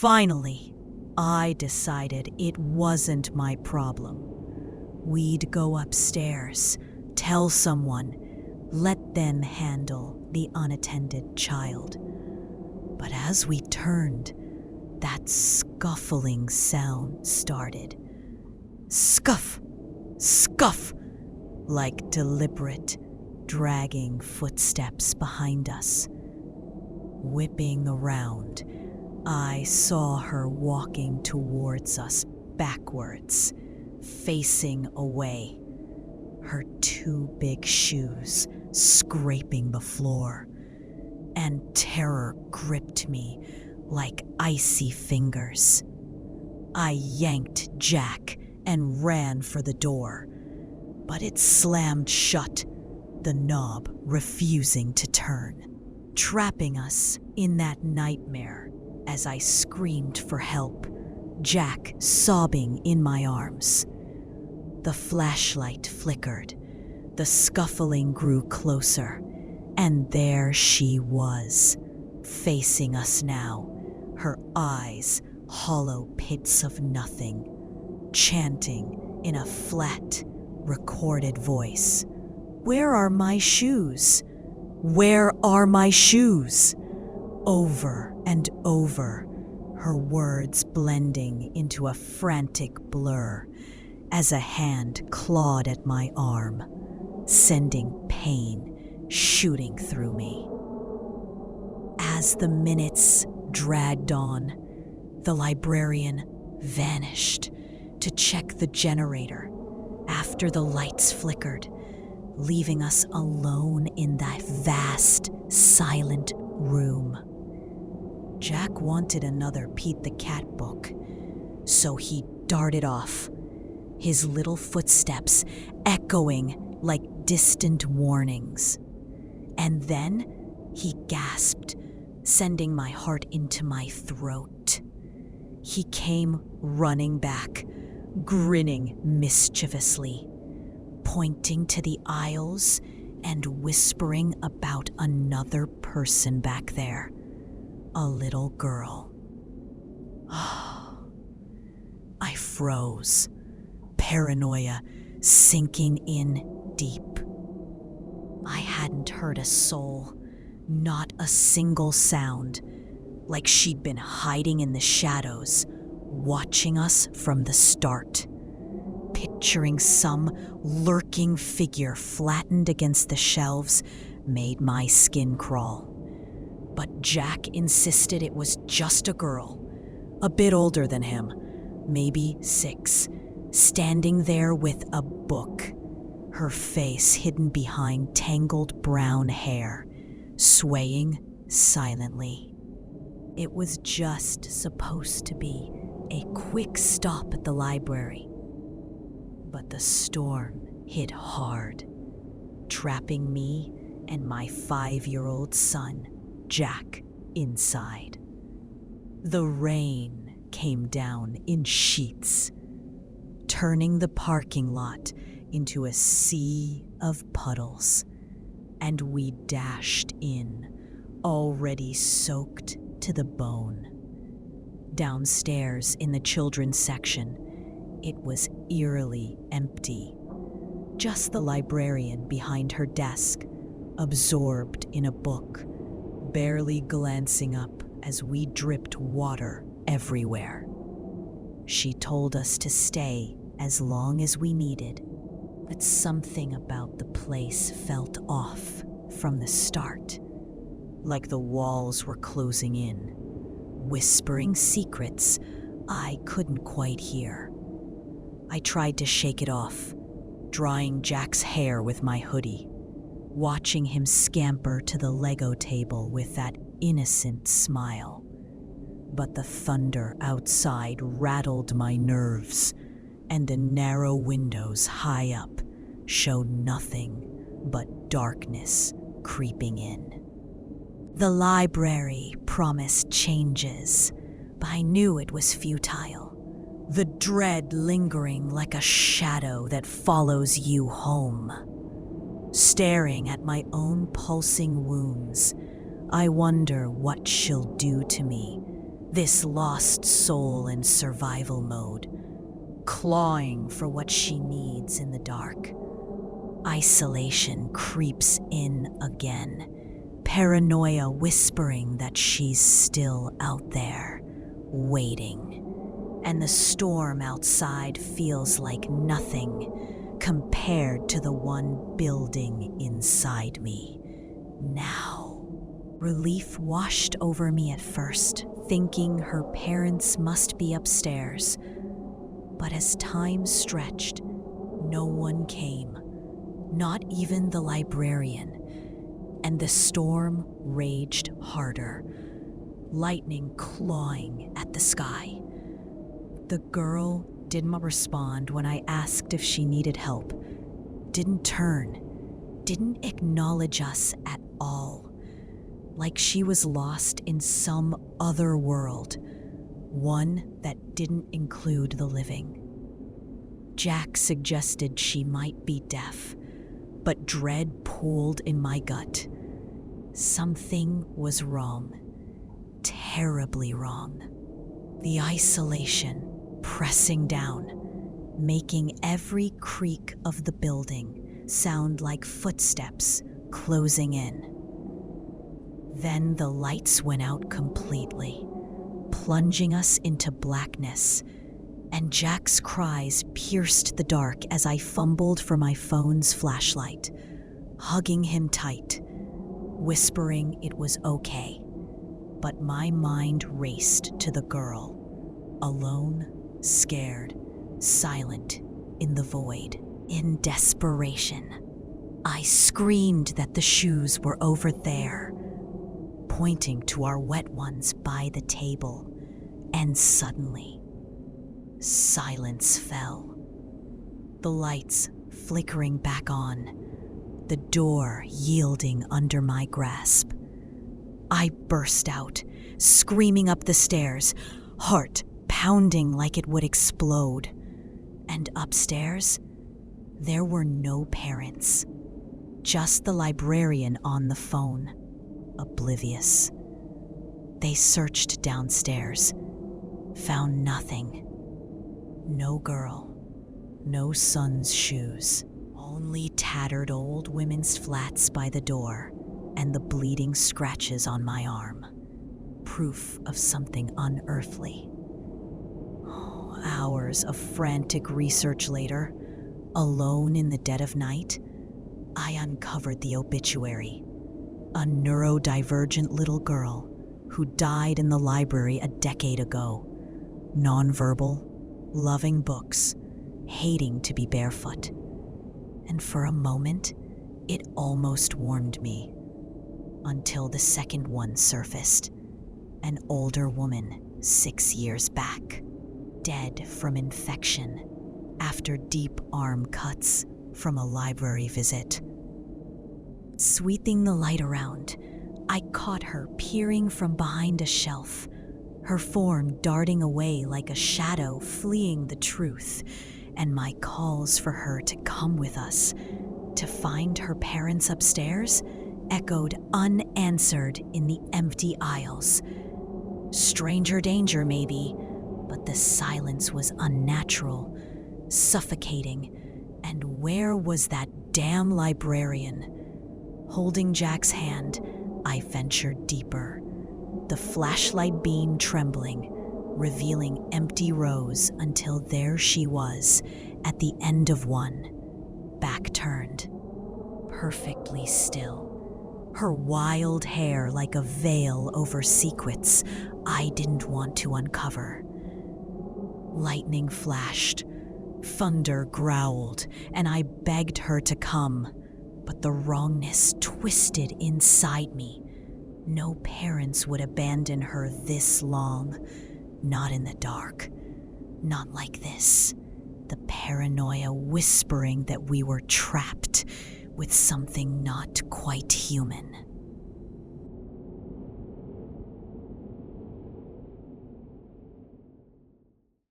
Finally, I decided it wasn't my problem. We'd go upstairs, tell someone, let them handle the unattended child. But as we turned, that scuffling sound started. Scuff, scuff, like deliberate, dragging footsteps behind us. Whipping around, I saw her walking towards us backwards, facing away, her two big shoes scraping the floor, and terror gripped me like icy fingers. I yanked Jack and ran for the door, but it slammed shut, the knob refusing to turn, trapping us in that nightmare as I screamed for help, Jack sobbing in my arms. The flashlight flickered, the scuffling grew closer, and there she was, facing us now, her eyes hollow pits of nothing, chanting in a flat, recorded voice, "Where are my shoes? Where are my shoes?" Over and over, her words blending into a frantic blur as a hand clawed at my arm, sending pain shooting through me. As the minutes dragged on, the librarian vanished to check the generator after the lights flickered, leaving us alone in that vast, silent room. Jack wanted another Pete the Cat book, so he darted off, his little footsteps echoing like distant warnings. And then he gasped, sending my heart into my throat. He came running back, grinning mischievously, pointing to the aisles and whispering about another person back there, a little girl. I froze, paranoia sinking in deep. I hadn't heard a soul, not a single sound, like she'd been hiding in the shadows, watching us from the start. Picturing some lurking figure flattened against the shelves made my skin crawl. But Jack insisted it was just a girl, a bit older than him, maybe 6, standing there with a book, her face hidden behind tangled brown hair, swaying silently. It was just supposed to be a quick stop at the library. But the storm hit hard, trapping me and my 5-year-old son, Jack, inside. The rain came down in sheets, turning the parking lot into a sea of puddles, and we dashed in, already soaked to the bone. Downstairs in the children's section, it was eerily empty. Just the librarian behind her desk, absorbed in a book, barely glancing up as we dripped water everywhere. She told us to stay as long as we needed, but something about the place felt off from the start, like the walls were closing in, whispering secrets I couldn't quite hear. I tried to shake it off, drying Jack's hair with my hoodie, watching him scamper to the Lego table with that innocent smile. But the thunder outside rattled my nerves, and the narrow windows high up showed nothing but darkness creeping in. The library promised changes, but I knew it was futile. The dread lingering like a shadow that follows you home. Staring at my own pulsing wounds, I wonder what she'll do to me this lost soul in survival mode, clawing for what she needs in the dark. Isolation creeps in again, paranoia whispering that she's still out there, waiting. And the storm outside feels like nothing compared to the one building inside me. Now, relief washed over me at first, thinking her parents must be upstairs. But as time stretched, no one came, not even the librarian, and the storm raged harder, lightning clawing at the sky. The girl didn't respond when I asked if she needed help, didn't turn, didn't acknowledge us at all, like she was lost in some other world, one that didn't include the living. Jack suggested she might be deaf, but dread pulled in my gut. Something was wrong, terribly wrong. The isolation pressing down, making every creak of the building sound like footsteps closing in. Then the lights went out completely, plunging us into blackness, and Jack's cries pierced the dark as I fumbled for my phone's flashlight, hugging him tight, whispering it was okay. But my mind raced to the girl, alone, scared, silent, in the void. In desperation, I screamed that the shoes were over there, pointing to our wet ones by the table, and suddenly, silence fell. The lights flickering back on, the door yielding under my grasp. I burst out, screaming up the stairs, heart pounding like it would explode. And upstairs, there were no parents, just the librarian on the phone, oblivious. They searched downstairs, found nothing. No girl, no son's shoes, only tattered old women's flats by the door and the bleeding scratches on my arm, proof of something unearthly. Hours of frantic research later, alone in the dead of night, I uncovered the obituary. A neurodivergent little girl who died in the library a decade ago. Nonverbal, loving books, hating to be barefoot. And for a moment, it almost warmed me. Until the second one surfaced. An older woman 6 years back. Dead from infection after deep arm cuts from a library visit. Sweeping the light around, I caught her peering from behind a shelf, her form darting away like a shadow fleeing the truth, and my calls for her to come with us, to find her parents upstairs, echoed unanswered in the empty aisles. Stranger danger, maybe, but the silence was unnatural, suffocating, and where was that damn librarian? Holding Jack's hand, I ventured deeper, the flashlight beam trembling, revealing empty rows until there she was, at the end of one, back turned, perfectly still, her wild hair like a veil over secrets I didn't want to uncover. Lightning flashed, thunder growled, and I begged her to come, but the wrongness twisted inside me. No parents would abandon her this long, not in the dark, not like this. The paranoia whispering that we were trapped with something not quite human.